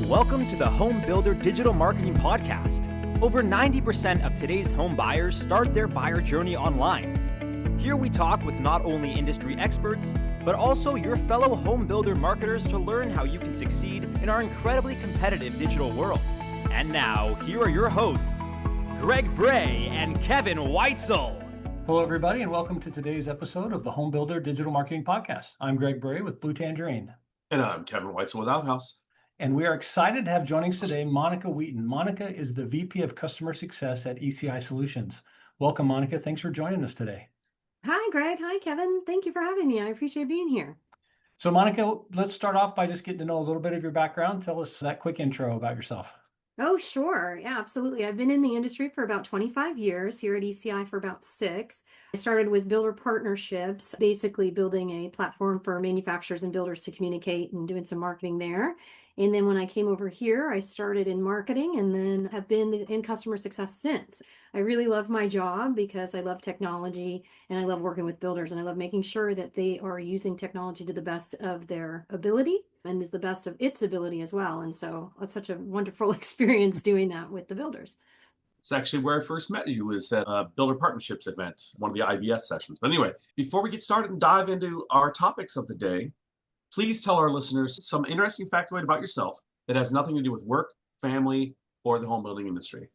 Welcome to the Home Builder Digital Marketing Podcast. Over 90% of today's home buyers start their buyer journey online. Here we talk with not only industry experts, but also your fellow home builder marketers to learn how you can succeed in our incredibly competitive digital world. And now, here are your hosts, Greg Bray and Kevin Weitzel. Hello, everybody, and welcome to today's episode of the Home Builder Digital Marketing Podcast. I'm Greg Bray with Blue Tangerine. And I'm Kevin Weitzel with Outhouse. And we are excited to have joining us today Monica Wheaton. Monica is the VP of Customer Success at ECI Solutions. Welcome, Monica. Thanks for joining us today. Hi, Greg. Hi, Kevin. Thank you for having me. I appreciate being here. So, Monica, let's start off by just getting to know a little bit of your background. Tell us that quick intro about yourself. Oh, sure. Yeah, absolutely. I've been in the industry for about 25 years, here at ECI for about 6. I started with builder partnerships, basically building a platform for manufacturers and builders to communicate and doing some marketing there. And then when I came over here, I started in marketing and then have been in customer success since. I really love my job because I love technology and I love working with builders and I love making sure that they are using technology to the best of their ability and the best of its ability as well. And so it's such a wonderful experience doing that with the builders. It's actually where I first met you, was at a Builder Partnerships event, one of the IBS sessions. But anyway, before we get started and dive into our topics of the day, please tell our listeners some interesting factoid about yourself that has nothing to do with work, family, or the home building industry.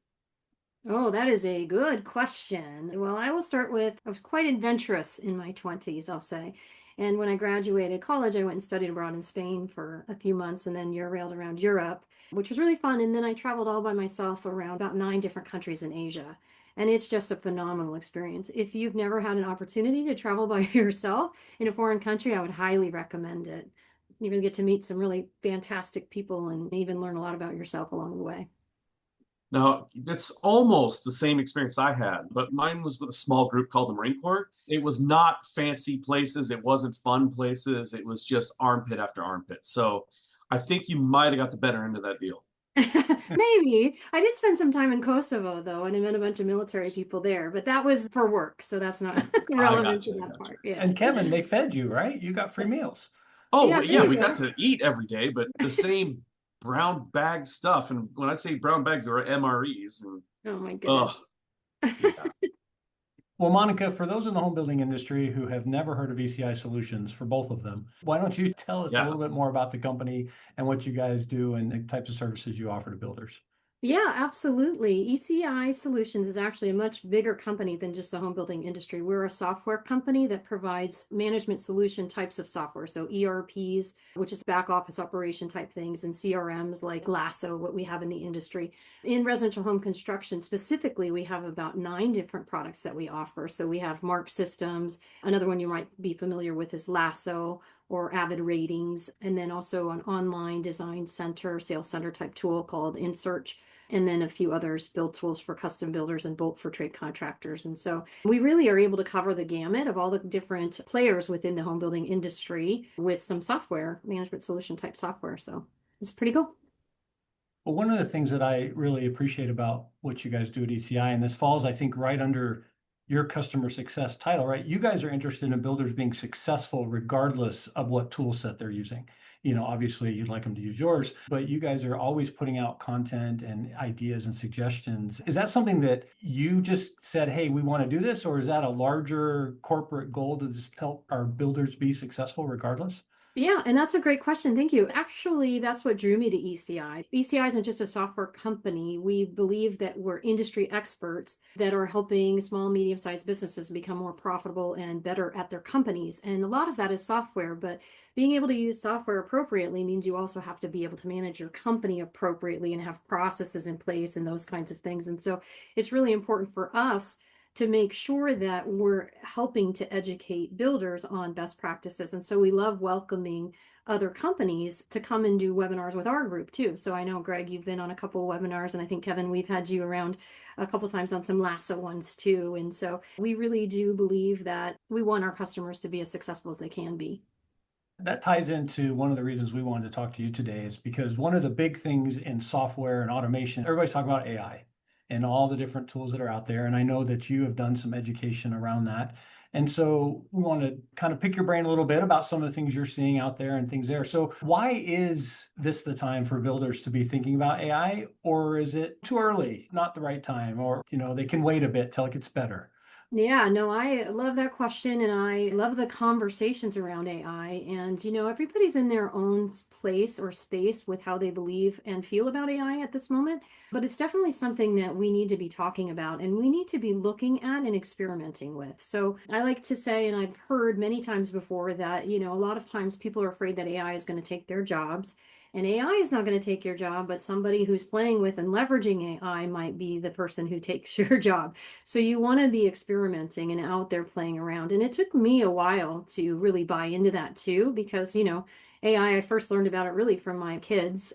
Oh, that is a good question. Well, I will start with, I was quite adventurous in my 20s, I'll say. And when I graduated college, I went and studied abroad in Spain for a few months and then railed around Europe, which was really fun. And then I traveled all by myself around about 9 different countries in Asia. And it's just a phenomenal experience. If you've never had an opportunity to travel by yourself in a foreign country, I would highly recommend it. You really get to meet some really fantastic people and even learn a lot about yourself along the way. Now, it's almost the same experience I had, but mine was with a small group called the Marine Corps. It was not fancy places. It wasn't fun places. It was just armpit after armpit. So I think you might have got the better end of that deal. Maybe. I did spend some time in Kosovo, though, and I met a bunch of military people there, but that was for work, so that's not relevant to that part. Yeah. And Kevin, they fed you, right? You got free meals. Oh, yeah, we got to eat every day, but the same brown bag stuff. And when I say brown bags, there are MREs. And, oh, my goodness. Yeah. Well, Monica, for those in the home building industry who have never heard of ECI Solutions, for both of them, why don't you tell us a little bit more about the company and what you guys do and the types of services you offer to builders? Yeah, absolutely. ECI Solutions is actually a much bigger company than just the home building industry. We're a software company that provides management solution types of software. So ERPs, which is back office operation type things, and CRMs like Lasso, what we have in the industry. In residential home construction specifically, we have about 9 different products that we offer. So we have Mark Systems. Another one you might be familiar with is Lasso or Avid Ratings, and then also an online design center, sales center type tool called InSearch, and then a few others, build tools for custom builders and Bolt for trade contractors. And so we really are able to cover the gamut of all the different players within the home building industry with some software, management solution type software. So it's pretty cool. Well, one of the things that I really appreciate about what you guys do at ECI, and this falls, I think, right under your customer success title, right? You guys are interested in builders being successful regardless of what tool set they're using. You know, obviously you'd like them to use yours, but you guys are always putting out content and ideas and suggestions. Is that something that you just said, hey, we want to do this? Or is that a larger corporate goal to just help our builders be successful regardless? Yeah, and that's a great question. Thank you. Actually, that's what drew me to ECI. ECI isn't just a software company. We believe that we're industry experts that are helping small, medium-sized businesses become more profitable and better at their companies. And a lot of that is software, but being able to use software appropriately means you also have to be able to manage your company appropriately and have processes in place and those kinds of things. And so it's really important for us to make sure that we're helping to educate builders on best practices. And so we love welcoming other companies to come and do webinars with our group too. So I know, Greg, you've been on a couple of webinars, and I think, Kevin, we've had you around a couple times on some Lasso ones too. And so we really do believe that we want our customers to be as successful as they can be. That ties into one of the reasons we wanted to talk to you today, is because one of the big things in software and automation, everybody's talking about AI. and all the different tools that are out there. And I know that you have done some education around that. And so we want to kind of pick your brain a little bit about some of the things you're seeing out there and things there. So why is this the time for builders to be thinking about AI, or is it too early, not the right time, or, they can wait a bit till it gets better? Yeah, no, I love that question and I love the conversations around AI. And, everybody's in their own place or space with how they believe and feel about AI at this moment. But it's definitely something that we need to be talking about and we need to be looking at and experimenting with. So I like to say, and I've heard many times before that, a lot of times people are afraid that AI is going to take their jobs. And AI is not going to take your job, but somebody who's playing with and leveraging AI might be the person who takes your job. So you want to be experimenting and out there playing around. And it took me a while to really buy into that too, because, AI, I first learned about it really from my kids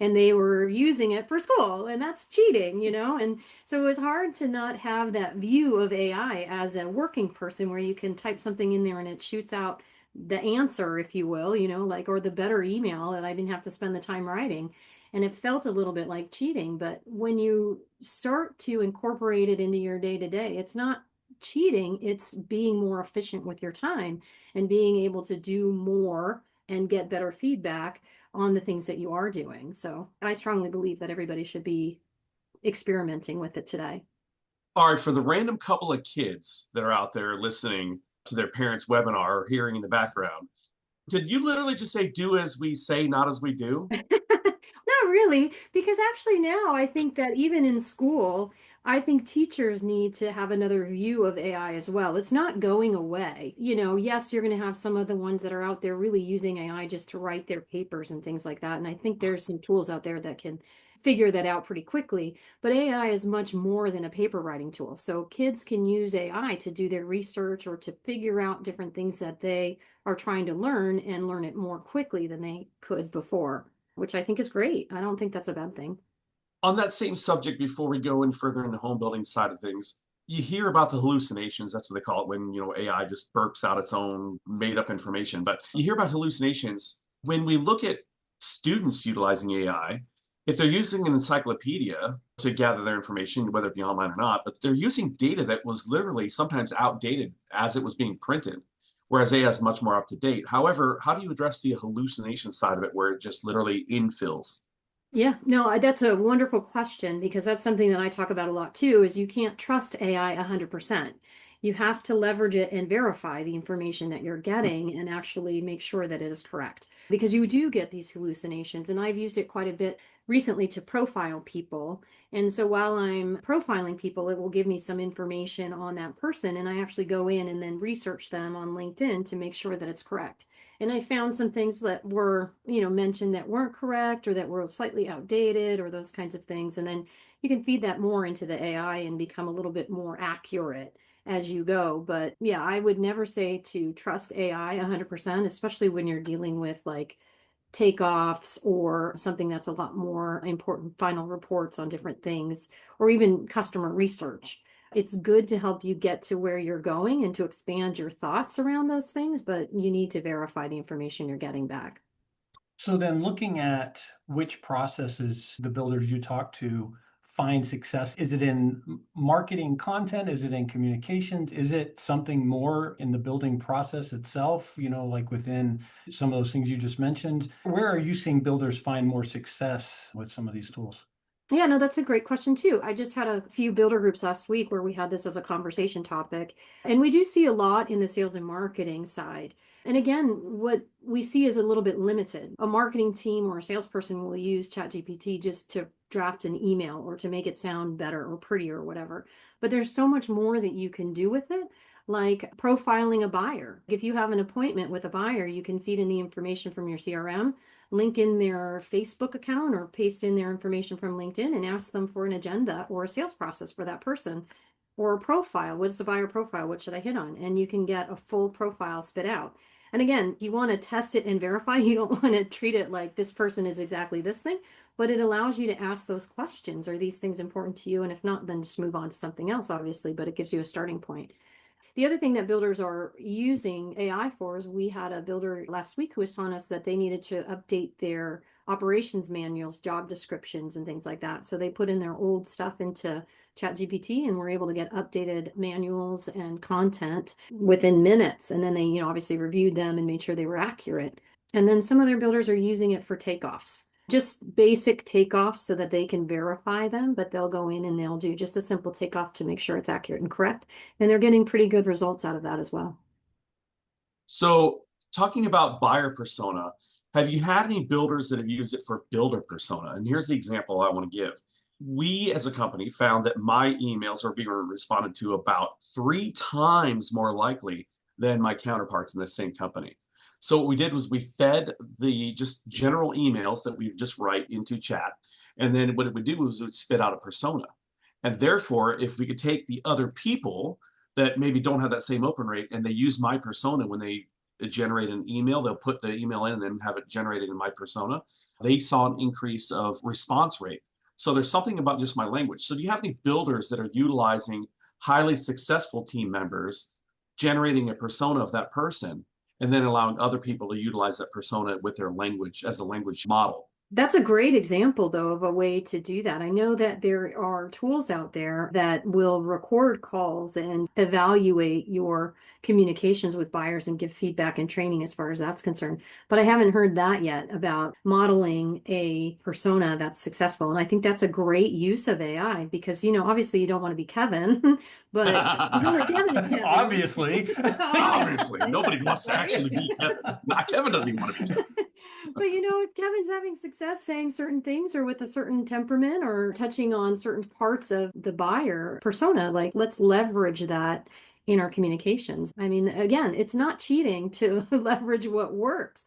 and they were using it for school and that's cheating, And so it was hard to not have that view of AI as a working person where you can type something in there and it shoots out the answer, if you will, or the better email that I didn't have to spend the time writing. And it felt a little bit like cheating. But when you start to incorporate it into your day to day, it's not cheating, it's being more efficient with your time and being able to do more and get better feedback on the things that you are doing. So I strongly believe that everybody should be experimenting with it today. All right, for the random couple of kids that are out there listening to their parents' webinar or hearing in the background, did you literally just say, do as we say, not as we do? Not really, because actually now I think that even in school, I think teachers need to have another view of AI as well. It's not going away. Yes, you're going to have some of the ones that are out there really using AI just to write their papers and things like that. And I think there's some tools out there that can figure that out pretty quickly. But AI is much more than a paper writing tool. So kids can use AI to do their research or to figure out different things that they are trying to learn and learn it more quickly than they could before, which I think is great. I don't think that's a bad thing. On that same subject, before we go in further in the home building side of things, you hear about the hallucinations. That's what they call it when, AI just burps out its own made up information. But you hear about hallucinations when we look at students utilizing AI. If they're using an encyclopedia to gather their information, whether it be online or not, but they're using data that was literally sometimes outdated as it was being printed, whereas AI is much more up to date. However, how do you address the hallucination side of it where it just literally infills? Yeah, no, that's a wonderful question because that's something that I talk about a lot too, is you can't trust AI 100%. You have to leverage it and verify the information that you're getting and actually make sure that it is correct. Because you do get these hallucinations, and I've used it quite a bit recently to profile people. And so while I'm profiling people, it will give me some information on that person, and I actually go in and then research them on LinkedIn to make sure that it's correct. And I found some things that were, mentioned that weren't correct or that were slightly outdated or those kinds of things. And then you can feed that more into the AI and become a little bit more accurate as you go. But yeah, I would never say to trust AI 100%, especially when you're dealing with like takeoffs or something that's a lot more important, final reports on different things, or even customer research. It's good to help you get to where you're going and to expand your thoughts around those things, but you need to verify the information you're getting back. So then looking at which processes the builders you talk to find success, is it in marketing content? Is it in communications? Is it something more in the building process itself, like within some of those things you just mentioned? Where are you seeing builders find more success with some of these tools? Yeah, no, that's a great question too. I just had a few builder groups last week where we had this as a conversation topic. And we do see a lot in the sales and marketing side. And again, what we see is a little bit limited. A marketing team or a salesperson will use ChatGPT just to draft an email or to make it sound better or prettier or whatever. But there's so much more that you can do with it, like profiling a buyer. If you have an appointment with a buyer, you can feed in the information from your CRM, link in their Facebook account or paste in their information from LinkedIn and ask them for an agenda or a sales process for that person or a profile. What is the buyer profile? What should I hit on? And you can get a full profile spit out. And again, you want to test it and verify. You don't want to treat it like this person is exactly this thing, but it allows you to ask those questions. Are these things important to you? And if not, then just move on to something else, obviously, but it gives you a starting point. The other thing that builders are using AI for is we had a builder last week who was telling us that they needed to update their operations manuals, job descriptions, and things like that. So they put in their old stuff into ChatGPT and were able to get updated manuals and content within minutes. And then they, obviously reviewed them and made sure they were accurate. And then some other builders are using it for takeoffs, just basic takeoffs so that they can verify them, but they'll go in and they'll do just a simple takeoff to make sure it's accurate and correct. And they're getting pretty good results out of that as well. So, talking about buyer persona, have you had any builders that have used it for builder persona? And here's the example I want to give. We as a company found that my emails are being responded to about 3 times more likely than my counterparts in the same company. So what we did was we fed the just general emails that we just write into chat. And then what it would do was it would spit out a persona. And therefore, if we could take the other people that maybe don't have that same open rate and they use my persona when they generate an email, they'll put the email in and then have it generated in my persona. They saw an increase of response rate. So there's something about just my language. So do you have any builders that are utilizing highly successful team members, generating a persona of that person, and then allowing other people to utilize that persona with their language as a language model? That's a great example, though, of a way to do that. I know that there are tools out there that will record calls and evaluate your communications with buyers and give feedback and training as far as that's concerned. But I haven't heard that yet about modeling a persona that's successful. And I think that's a great use of AI because, obviously you don't want to be Kevin, but Kevin is Kevin. Obviously. Obviously, nobody wants to actually be Kevin. Not Kevin doesn't even want to be Kevin. But Kevin's having success saying certain things or with a certain temperament or touching on certain parts of the buyer persona. Like, let's leverage that in our communications. I mean, again, it's not cheating to leverage what works.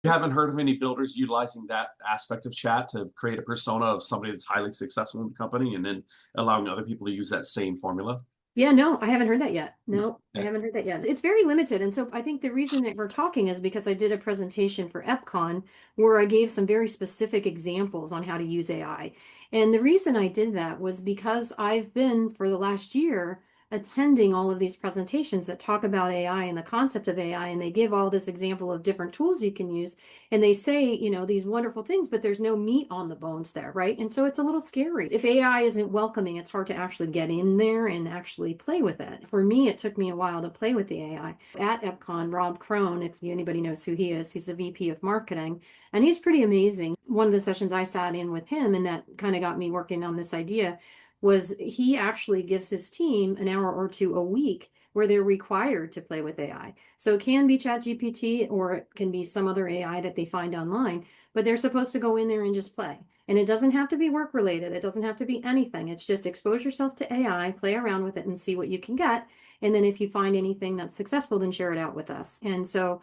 You haven't heard of any builders utilizing that aspect of chat to create a persona of somebody that's highly successful in the company and then allowing other people to use that same formula? Yeah, no, I haven't heard that yet. No, I haven't heard that yet. It's very limited. And so I think the reason that we're talking is because I did a presentation for EPCON where I gave some very specific examples on how to use AI. And the reason I did that was because I've been for the last year attending all of these presentations that talk about AI and the concept of AI, and they give all this example of different tools you can use, and they say, these wonderful things, but there's no meat on the bones there, right? And so it's a little scary. If AI isn't welcoming, it's hard to actually get in there and actually play with it. For me, it took me a while to play with the AI. At EPCON, Rob Crone, if anybody knows who he is, he's a VP of marketing, and he's pretty amazing. One of the sessions I sat in with him, and that kind of got me working on this idea, was he actually gives his team an hour or two a week where they're required to play with AI. So it can be ChatGPT or it can be some other AI that they find online, but they're supposed to go in there and just play. And it doesn't have to be work related. It doesn't have to be anything. It's just expose yourself to AI, play around with it and see what you can get. And then if you find anything that's successful, then share it out with us. And so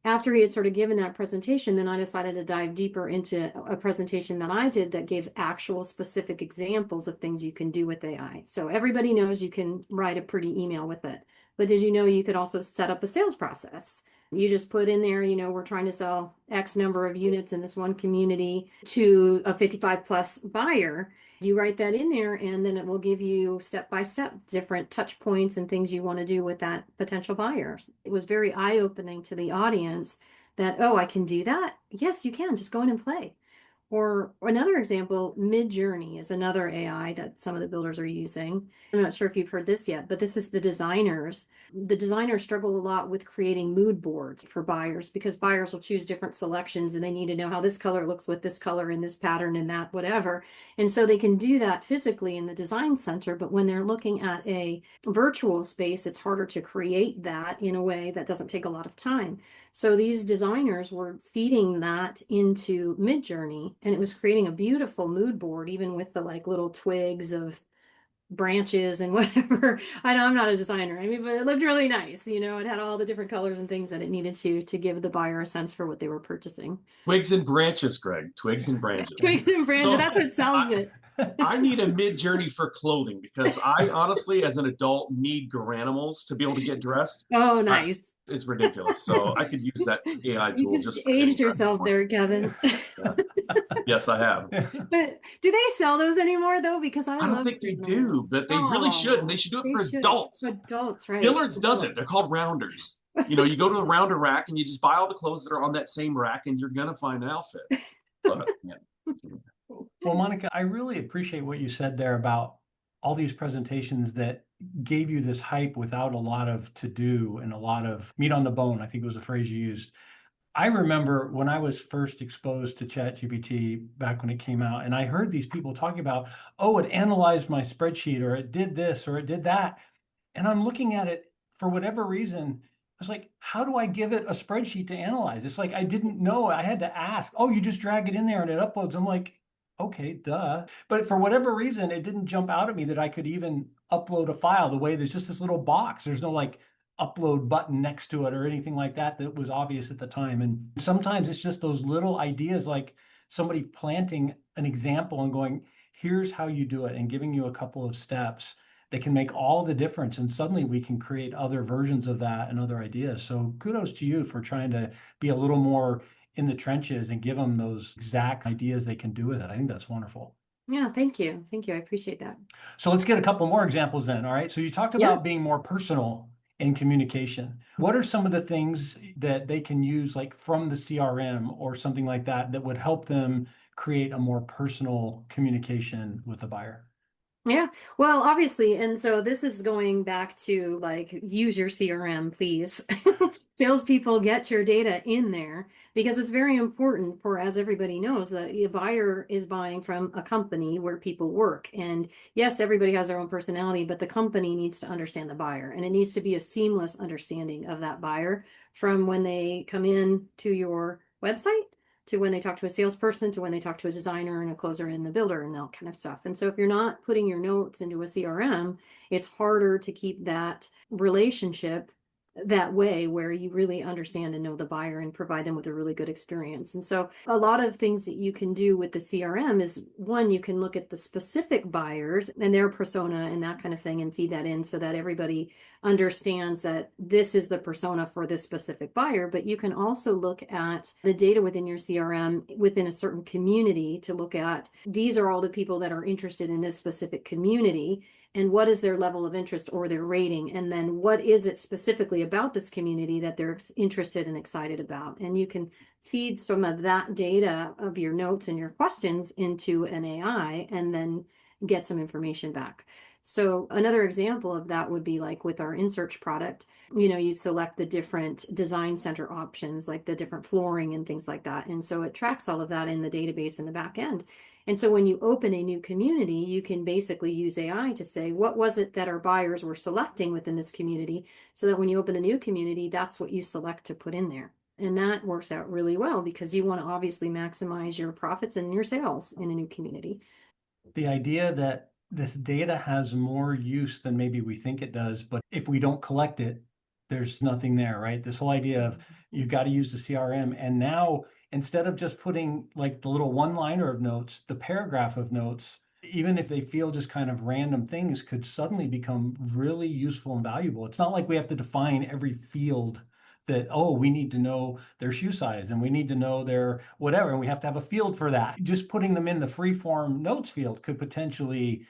after he had sort of given that presentation, then I decided to dive deeper into a presentation that I did that gave actual specific examples of things you can do with AI. So everybody knows you can write a pretty email with it. But did you know you could also set up a sales process? You just put in there, we're trying to sell X number of units in this one community to a 55 plus buyer. You write that in there and then it will give you step by step different touch points and things you want to do with that potential buyer. It was very eye-opening to the audience that, oh, I can do that? Yes, you can. Just go in and play. Or another example, Midjourney is another AI that some of the builders are using. I'm not sure if you've heard this yet, but this is the designers. The designers struggle a lot with creating mood boards for buyers because buyers will choose different selections and they need to know how this color looks with this color and this pattern and that, whatever. And so they can do that physically in the design center, but when they're looking at a virtual space, it's harder to create that in a way that doesn't take a lot of time. So these designers were feeding that into Midjourney, and it was creating a beautiful mood board, even with the little twigs of branches and whatever. I know I'm not a designer. I mean, but it looked really nice. It had all the different colors and things that it needed to give the buyer a sense for what they were purchasing. Twigs and branches, Greg. Twigs and branches. Twigs and branches. So, That's what sells it. I need a mid-journey for clothing because I honestly, as an adult, need Garanimals to be able to get dressed. Oh, Uh, nice. it's ridiculous. So I could use that AI You tool just just for getting aged dressed yourself more. there, Kevin. Yeah. Yes, I have. But do they sell those anymore though? Because I I don't love think they do, Garanimals. but they really should, and they Oh, should do it they for should. adults. Adults, right? Dillard's does it. Adults. They're called rounders. You go to the rounder rack and you just buy all the clothes that are on that same rack, and you're gonna find an outfit. But yeah. Well, Monica, I really appreciate what you said there about all these presentations that gave you this hype without a lot of to do and a lot of meat on the bone, I think was the phrase you used. I remember when I was first exposed to ChatGPT back when it came out, and I heard these people talking about, oh, it analyzed my spreadsheet, or it did this, or it did that. And I'm looking at it for whatever reason. I was like, how do I give it a spreadsheet to analyze? It's like I didn't know. I had to ask. Oh, you just drag it in there and it uploads. I'm like, okay, duh. But for whatever reason, it didn't jump out at me that I could even upload a file the way there's just this little box. There's no like upload button next to it or anything like that that was obvious at the time. And sometimes it's just those little ideas, like somebody planting an example and going, here's how you do it, and giving you a couple of steps that can make all the difference. And suddenly we can create other versions of that and other ideas. So kudos to you for trying to be a little more in the trenches and give them those exact ideas they can do with it. I think that's wonderful. Yeah, thank you. Thank you. I appreciate that. So let's get a couple more examples then. All right. So you talked Yeah. about being more personal in communication. What are some of the things that they can use, like from the CRM or something like that, that would help them create a more personal communication with the buyer? Yeah, well, obviously, and so this is going back to like use your CRM, please. Salespeople, get your data in there because it's very important for, as everybody knows, that a buyer is buying from a company where people work. And yes, everybody has their own personality, but the company needs to understand the buyer, and it needs to be a seamless understanding of that buyer from when they come in to your website to when they talk to a salesperson, to when they talk to a designer and a closer and the builder and all kind of stuff. And so if you're not putting your notes into a CRM, it's harder to keep that relationship that way where you really understand and know the buyer and provide them with a really good experience. And so a lot of things that you can do with the CRM is, one, you can look at the specific buyers and their persona and that kind of thing and feed that in so that everybody understands that this is the persona for this specific buyer. But you can also look at the data within your CRM within a certain community to look at, these are all the people that are interested in this specific community, and what is their level of interest or their rating, and then what is it specifically about this community that they're interested and excited about. And you can feed some of that data of your notes and your questions into an AI and then get some information back. So another example of that would be like with our InSearch product, you select the different design center options, like the different flooring and things like that. And so it tracks all of that in the database in the back end. And so when you open a new community, you can basically use AI to say, what was it that our buyers were selecting within this community? So that when you open a new community, that's what you select to put in there. And that works out really well because you want to obviously maximize your profits and your sales in a new community. The idea that this data has more use than maybe we think it does, but if we don't collect it, there's nothing there, right? This whole idea of you've got to use the CRM. And now, instead of just putting like the little one-liner of notes, the paragraph of notes, even if they feel just kind of random things, could suddenly become really useful and valuable. It's not like we have to define every field that, oh, we need to know their shoe size and we need to know their whatever, and we have to have a field for that. Just putting them in the free form notes field could potentially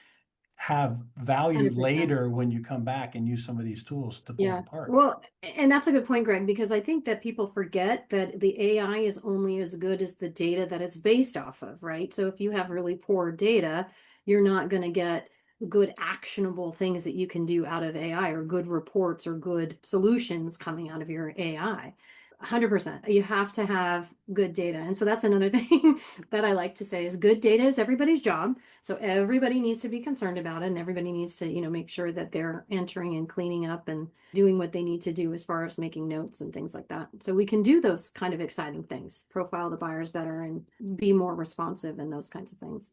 have value 100%. later when you come back and use some of these tools to pull it apart. Well, and that's a good point, Greg, because I think that people forget that the AI is only as good as the data that it's based off of, right? So if you have really poor data, you're not going to get good actionable things that you can do out of AI or good reports or good solutions coming out of your AI. 100%. You have to have good data. And so that's another thing that I like to say is good data is everybody's job. So everybody needs to be concerned about it, and everybody needs to, make sure that they're entering and cleaning up and doing what they need to do as far as making notes and things like that. So we can do those kind of exciting things, profile the buyers better and be more responsive and those kinds of things.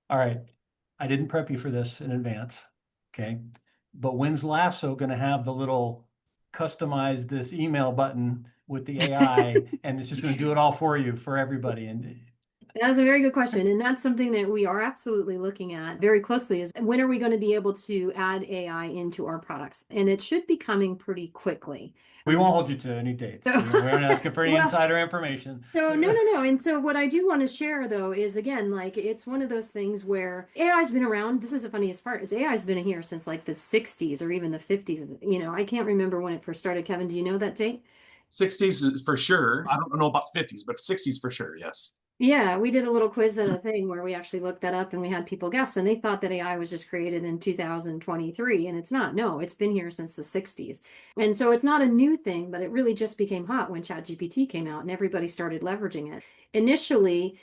All right. I didn't prep you for this in advance. Okay. But when's Lasso going to have the little customize this email button with the AI and it's just going to do it all for you, for everybody? And That's a very good question. And that's something that we are absolutely looking at very closely is when are we going to be able to add AI into our products? And it should be coming pretty quickly. We won't hold you to any dates. So- We aren't asking for any Well, insider information. So no. And so what I do want to share though is again, like it's one of those things where AI's been around. This is the funniest part is AI's been here since like the 60s or even the 50s. You know, I can't remember when it first started. Kevin, do you know that date? 60s for sure. I don't know about 50s, but 60s for sure. Yes. Yeah, we did a little quiz at a thing where we actually looked that up and we had people guess, and they thought that AI was just created in 2023, and it's not. No, it's been here since the 60s. And so it's not a new thing, but it really just became hot when ChatGPT came out and everybody started leveraging it. Initially,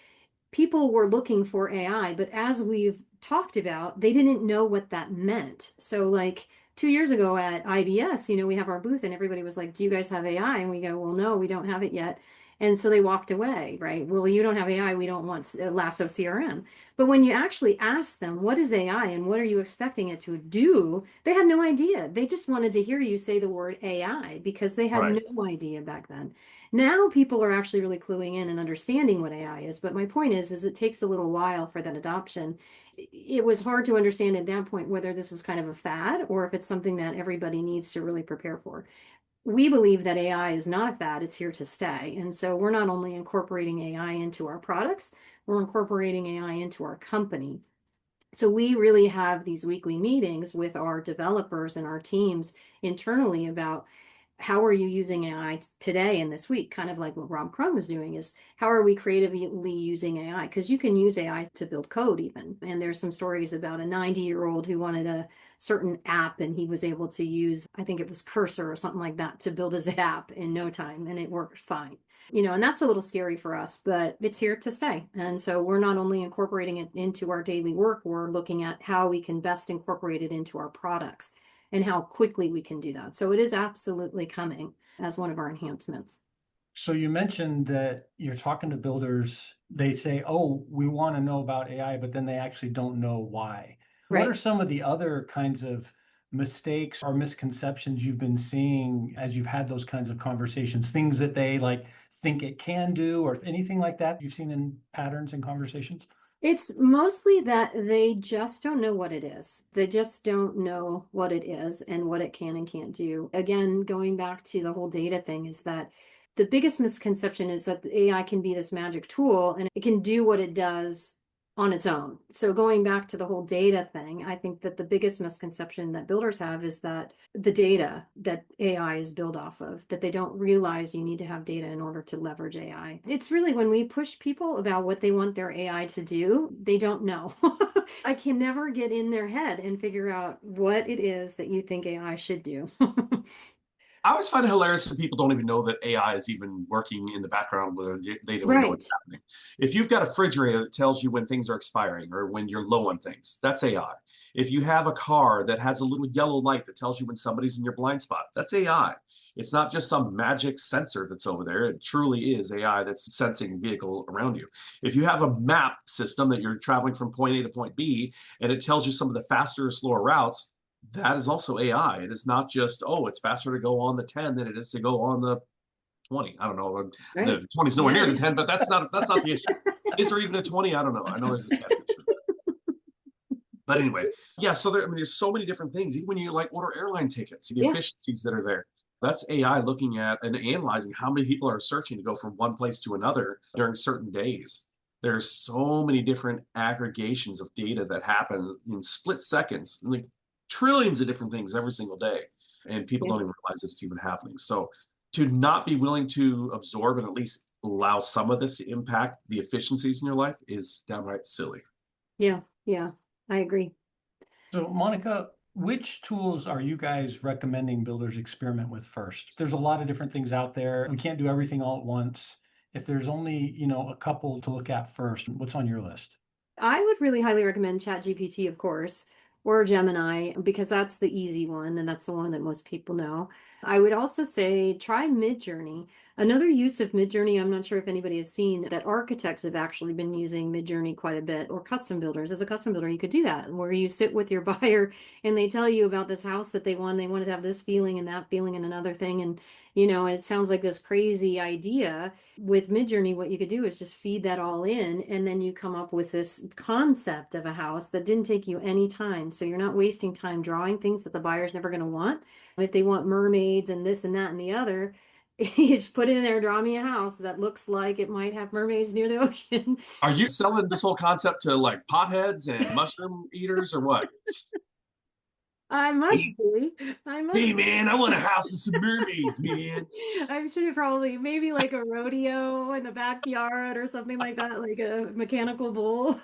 people were looking for AI, but as we've talked about, they didn't know what that meant. So, like 2 years ago at IBS, you know, we have our booth and everybody was like, "Do you guys have AI?" And we go, "Well, no, we don't have it yet." And so they walked away, right? Well, you don't have AI, we don't want Lasso CRM. But when you actually ask them, what is AI and what are you expecting it to do? They had no idea. They just wanted to hear you say the word AI because they had Right. no idea back then. Now people are actually really cluing in and understanding what AI is. But my point is it takes a little while for that adoption. It was hard to understand at that point whether this was kind of a fad or if it's something that everybody needs to really prepare for. We believe that AI is not a fad, it's here to stay. And so we're not only incorporating AI into our products, we're incorporating AI into our company. So we really have these weekly meetings with our developers and our teams internally about how are you using AI today and this week? Kind of like what Rob Crumb was doing is how are we creatively using AI? Because you can use AI to build code even. And there's some stories about a 90-year-old who wanted a certain app and he was able to use, I think it was Cursor or something like that to build his app in no time and it worked fine. You know, and that's a little scary for us, but it's here to stay. And so we're not only incorporating it into our daily work, we're looking at how we can best incorporate it into our products and how quickly we can do that. So it is absolutely coming as one of our enhancements. So you mentioned that you're talking to builders, they say, oh, we want to know about AI, but then they actually don't know why. What are Right. some of the other kinds of mistakes or misconceptions you've been seeing as you've had those kinds of conversations, things that they like think it can do or anything like that you've seen in patterns and conversations? It's mostly that they just don't know what it is. They just don't know what it is and what it can and can't do. Again, going back to the whole data thing is that the biggest misconception is that the AI can be this magic tool and it can do what it does on its own. So going back to the whole data thing, I think that the biggest misconception that builders have is that the data that AI is built off of, that they don't realize you need to have data in order to leverage AI. It's really when we push people about what they want their AI to do, they don't know. I can never get in their head and figure out what it is that you think AI should do. I always find it hilarious that people don't even know that AI is even working in the background where they don't even know Right. what's happening. If you've got a refrigerator that tells you when things are expiring or when you're low on things, that's AI. If you have a car that has a little yellow light that tells you when somebody's in your blind spot, that's AI. It's not just some magic sensor that's over there. It truly is AI that's sensing vehicle around you. If you have a map system that you're traveling from point A to point B and it tells you some of the faster or slower routes, that is also AI. It is not just, oh, it's faster to go on the 10 than it is to go on the 20. I don't know. Right. The 20 is nowhere near Yeah. the 10, but that's not the issue. Is there even a 20? I don't know. I know there's a 10 for sure. But anyway, yeah, so there's so many different things. Even when you like order airline tickets, the Yeah. efficiencies that are there. That's AI looking at and analyzing how many people are searching to go from one place to another during certain days. There's so many different aggregations of data that happen in split seconds. Like trillions of different things every single day, and people Yeah. don't even realize that it's even happening. So to not be willing to absorb and at least allow some of this to impact the efficiencies in your life is downright silly. Yeah. Yeah. I agree. So Monica, which tools are you guys recommending builders experiment with first? There's a lot of different things out there. We can't do everything all at once. If there's only, a couple to look at first, what's on your list? I would really highly recommend ChatGPT, of course, or Gemini, because that's the easy one and that's the one that most people know. I would also say try Midjourney. Another use of Midjourney, I'm not sure if anybody has seen that architects have actually been using Midjourney quite a bit, or custom builders. As a custom builder, you could do that, where you sit with your buyer and they tell you about this house that they want. They wanted to have this feeling and that feeling and another thing. And, it sounds like this crazy idea. With Midjourney, what you could do is just feed that all in, and then you come up with this concept of a house that didn't take you any time. So you're not wasting time drawing things that the buyer's never going to want. If they want mermaids and this and that and the other, you just put it in there, draw me a house that looks like it might have mermaids near the ocean. Are you selling this whole concept to like potheads and mushroom eaters or what? I must be. I must Hey be. man, I want a house with some mermaids, man. I should have probably maybe like a rodeo in the backyard or something like that, like a mechanical bull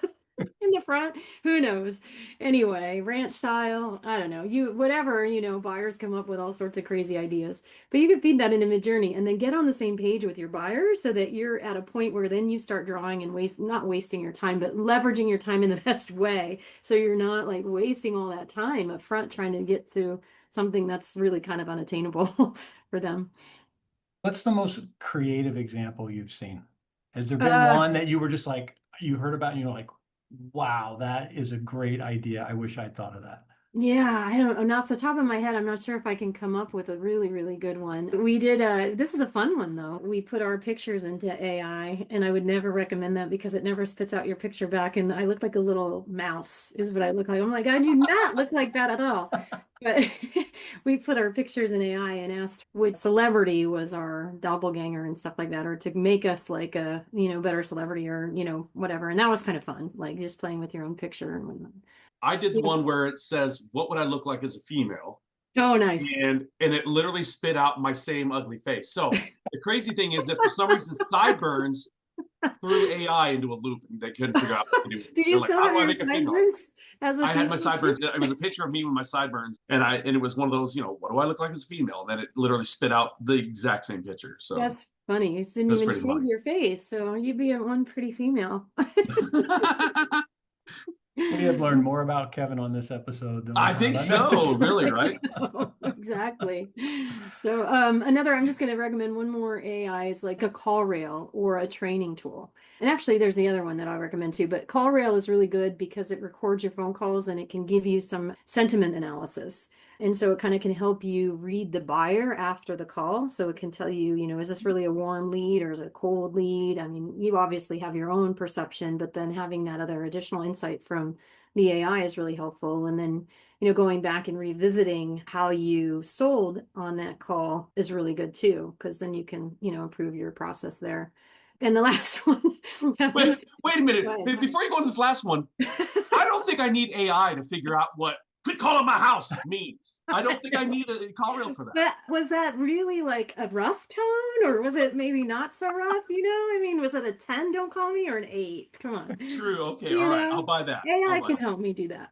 in the front. Who knows? Anyway, ranch style. I don't know. Whatever, buyers come up with all sorts of crazy ideas. But you can feed that into Midjourney and then get on the same page with your buyers so that you're at a point where then you start drawing and not wasting your time, but leveraging your time in the best way. So you're not like wasting all that time up front trying to get to something that's really kind of unattainable for them. What's the most creative example you've seen? Has there been Uh, one that you were just like, you heard about and you're like, wow, that is a great idea. I wish I'd thought of that. Yeah, I don't know. Off the top of my head, I'm not sure if I can come up with a really, really good one. We did this is a fun one though. We put our pictures into AI, and I would never recommend that because it never spits out your picture back. And I look like a little mouse, is what I look like. I'm like, I do not look like that at all. But we put our pictures in AI and asked which celebrity was our doppelganger and stuff like that, or to make us like a, better celebrity or, whatever. And that was kind of fun, like just playing with your own picture and whatnot. I did the Yeah. one where it says, "What would I look like as a female?" Oh, nice. And it literally spit out my same ugly face. So the crazy thing is that for some reason, sideburns threw AI into a loop and they couldn't figure out what to do with it. Did They're you like, still "How have do I your make a female?" sideburns as a I had my female sideburns. too? It was a picture of me with my sideburns, and it was one of those, what do I look like as a female? And then it literally spit out the exact same picture. So That's funny. You didn't that's even pretty shave funny. your face, so you'd be a one pretty female. We have learned more about Kevin on this episode than we I have think on so, others. really, right? Exactly. So I'm just going to recommend one more AI is like a call rail or a training tool. And actually there's the other one that I recommend too, but call rail is really good because it records your phone calls and it can give you some sentiment analysis. And so it kind of can help you read the buyer after the call. So it can tell you, is this really a warm lead or is it a cold lead? I mean, you obviously have your own perception, but then having that other additional insight from the AI is really helpful. And then, going back and revisiting how you sold on that call is really good too, because then you can, improve your process there. And the last one, Wait a minute. Go ahead. Before you go on this last one, I don't think I need AI to figure out what "quit calling my house" means. I don't think I need a call reel for that. Was that really like a rough tone, or was it maybe not so rough? I mean, was it a 10, don't call me, or an 8? Come on. True. Okay. You All right. know, I'll buy that. AI can help me do that.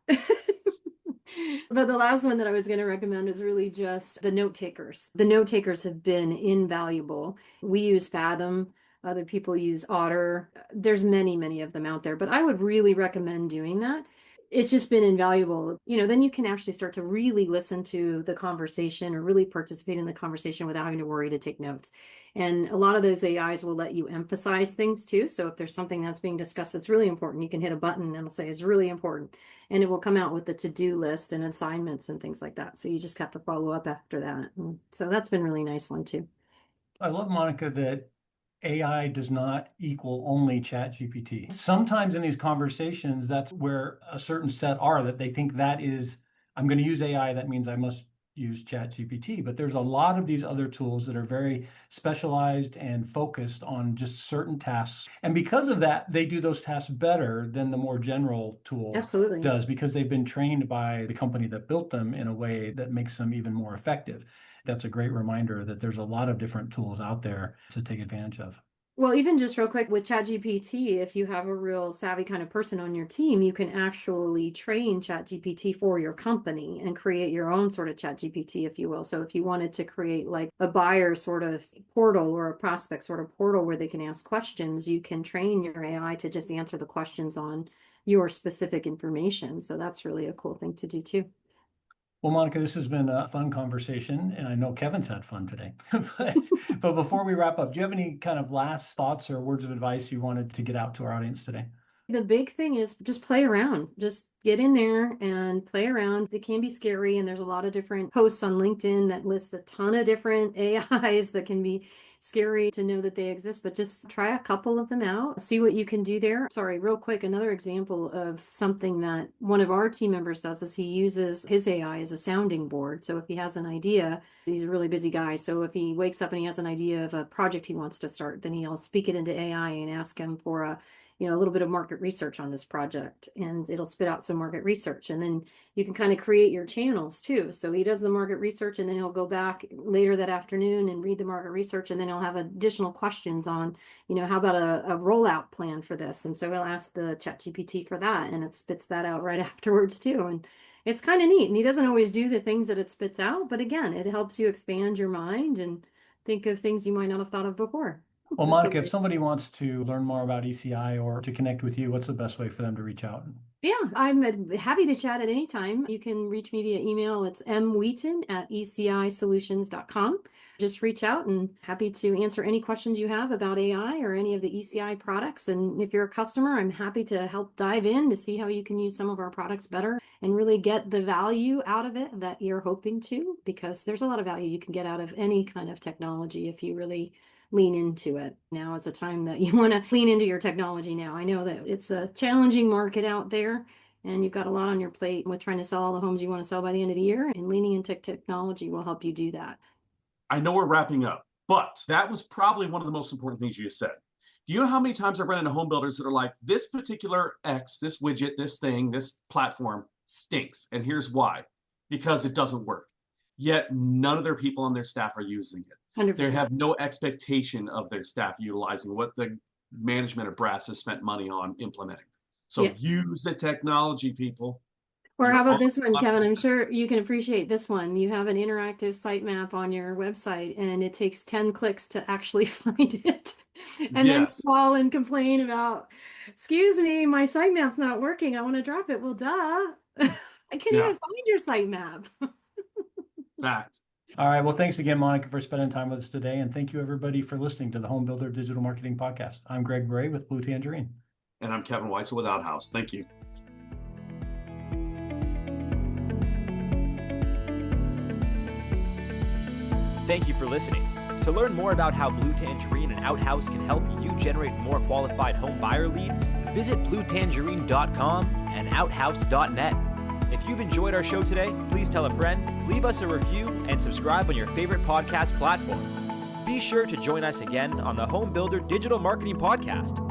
But the last one that I was going to recommend is really just the note takers. The note takers have been invaluable. We use Fathom. Other people use Otter. There's many, many of them out there, but I would really recommend doing that. It's just been invaluable. Then you can actually start to really listen to the conversation or really participate in the conversation without having to worry to take notes. And a lot of those AIs will let you emphasize things too. So if there's something that's being discussed that's really important, you can hit a button and it'll say it's really important. And it will come out with the to-do list and assignments and things like that. So you just have to follow up after that. And so that's been really nice one too. I love, Monica, that AI does not equal only ChatGPT. Sometimes in these conversations, that's where a certain set are that they think that is, I'm going to use AI, that means I must use ChatGPT. But there's a lot of these other tools that are very specialized and focused on just certain tasks. And because of that, they do those tasks better than the more general tool Absolutely. does, because they've been trained by the company that built them in a way that makes them even more effective. That's a great reminder that there's a lot of different tools out there to take advantage of. Well, even just real quick with ChatGPT, if you have a real savvy kind of person on your team, you can actually train ChatGPT for your company and create your own sort of ChatGPT, if you will. So if you wanted to create like a buyer sort of portal or a prospect sort of portal where they can ask questions, you can train your AI to just answer the questions on your specific information. So that's really a cool thing to do too. Well, Monica, this has been a fun conversation, and I know Kevin's had fun today. But before we wrap up, do you have any kind of last thoughts or words of advice you wanted to get out to our audience today? The big thing is just play around. Just get in there and play around. It can be scary, and there's a lot of different posts on LinkedIn that list a ton of different AIs that can be scary to know that they exist, but just try a couple of them out, see what you can do there. Sorry, real quick, another example of something that one of our team members does is he uses his AI as a sounding board. So if he has an idea, he's a really busy guy. So if he wakes up and he has an idea of a project he wants to start, then he'll speak it into AI and ask him for a little bit of market research on this project, and it'll spit out some market research. And then you can kind of create your channels too. So he does the market research, and then he'll go back later that afternoon and read the market research. And then he'll have additional questions on, how about a rollout plan for this? And so he'll ask the ChatGPT for that, and it spits that out right afterwards too. And it's kind of neat. And he doesn't always do the things that it spits out, but again, it helps you expand your mind and think of things you might not have thought of before. Well, Monica, if somebody wants to learn more about ECI or to connect with you, what's the best way for them to reach out? Yeah, I'm happy to chat at any time. You can reach me via email. It's mwheaton@ecisolutions.com. Just reach out, and happy to answer any questions you have about AI or any of the ECI products. And if you're a customer, I'm happy to help dive in to see how you can use some of our products better and really get the value out of it that you're hoping to, because there's a lot of value you can get out of any kind of technology if you really lean into it. Now is the time that you want to lean into your technology now. I know that it's a challenging market out there, and you've got a lot on your plate with trying to sell all the homes you want to sell by the end of the year, and leaning into technology will help you do that. I know we're wrapping up, but that was probably one of the most important things you just said. Do you know how many times I've run into home builders that are like, this particular X, this widget, this thing, this platform stinks. And here's why. Because it doesn't work. Yet none of their people on their staff are using it. 100%. They have no expectation of their staff utilizing what the management of Brass has spent money on implementing. So use the technology, people. Or how about this one, Kevin? I'm sure you can appreciate this one. You have an interactive sitemap on your website, and it takes 10 clicks to actually find it. And then call and complain about, excuse me, my sitemap's not working. I want to drop it. Well, duh. I can't even find your sitemap. Fact. All right. Well, thanks again, Monica, for spending time with us today. And thank you, everybody, for listening to the Home Builder Digital Marketing Podcast. I'm Greg Bray with Blue Tangerine. And I'm Kevin Weitzel with Outhouse. Thank you. Thank you for listening. To learn more about how Blue Tangerine and Outhouse can help you generate more qualified home buyer leads, visit bluetangerine.com and outhouse.net. If you've enjoyed our show today, please tell a friend, leave us a review, and subscribe on your favorite podcast platform. Be sure to join us again on the Home Builder Digital Marketing Podcast.